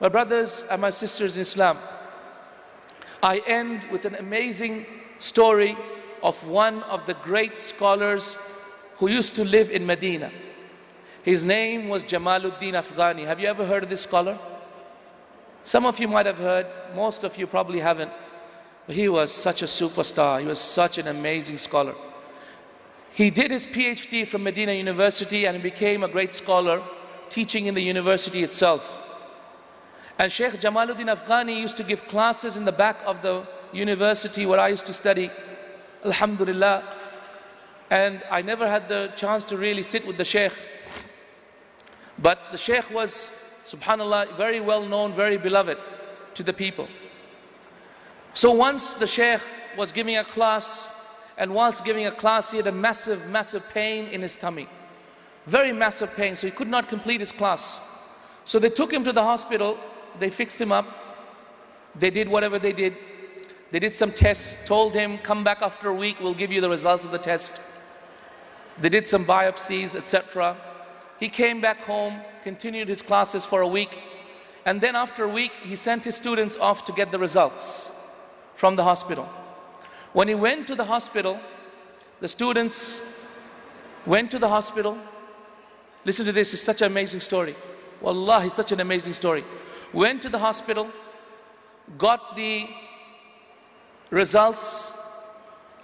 My brothers and my sisters in Islam, I end with an amazing story of one of the great scholars who used to live in Medina. His name was Jamaludheen Afgani. Have you ever heard of this scholar? Some of you might have heard, most of you probably haven't. But he was such a superstar. He was such an amazing scholar. He did his PhD from Medina University and became a great scholar, teaching in the university itself. And Sheikh Jamaludheen Afgani used to give classes in the back of the university where I used to study, alhamdulillah. And I never had the chance to really sit with the Sheikh. But the Sheikh was, subhanallah, very well known, very beloved to the people. So once the Sheikh was giving a class, and whilst giving a class he had a massive pain in his tummy. Very massive pain, so he could not complete his class. So they took him to the hospital, they fixed him up, they did whatever they did. They did some tests, told him, come back after a week, we'll give you the results of the test. They did some biopsies, etc. He came back home, continued his classes for a week, and then after a week, he sent his students off to get the results from the hospital. When he went to the hospital, the students went to the hospital. Listen to this, it's such an amazing story. Wallahi, such an amazing story. Went to the hospital, got the results,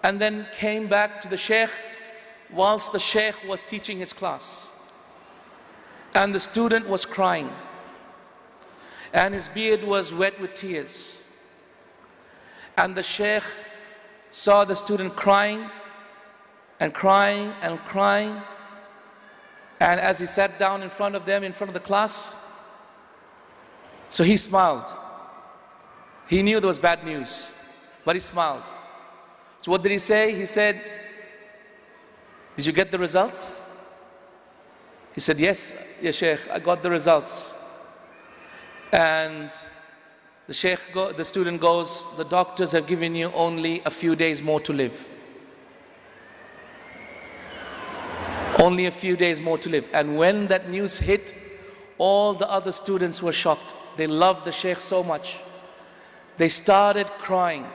and then came back to the Sheikh whilst the Sheikh was teaching his class. And the student was crying, and his beard was wet with tears. And the Sheikh saw the student crying and crying and crying. And as he sat down in front of them, in front of the class, so he smiled. He knew there was bad news, but he smiled. So what did he say? He said, did you get the results? He said, yes, ya Sheikh, I got the results. And the student goes, the doctors have given you only a few days more to live. Only a few days more to live. And when that news hit, all the other students were shocked. They loved the Sheikh so much. They started crying.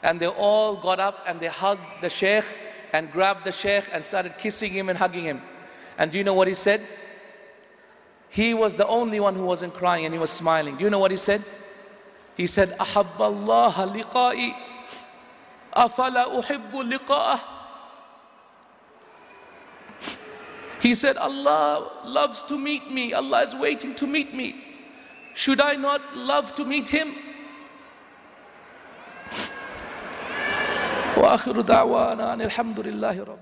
And they all got up and they hugged the Sheikh and grabbed the Sheikh and started kissing him and hugging him. And do you know what he said? He was the only one who wasn't crying and he was smiling. Do you know what he said? He said, أَحَبَّ اللَّهَ لِقَائِي أَفَلَا أُحِبُّ لِقَاءَهُ. He said, Allah loves to meet me. Allah is waiting to meet me. Should I not love to meet Him? وآخر دعوانا أن الحمد لله رب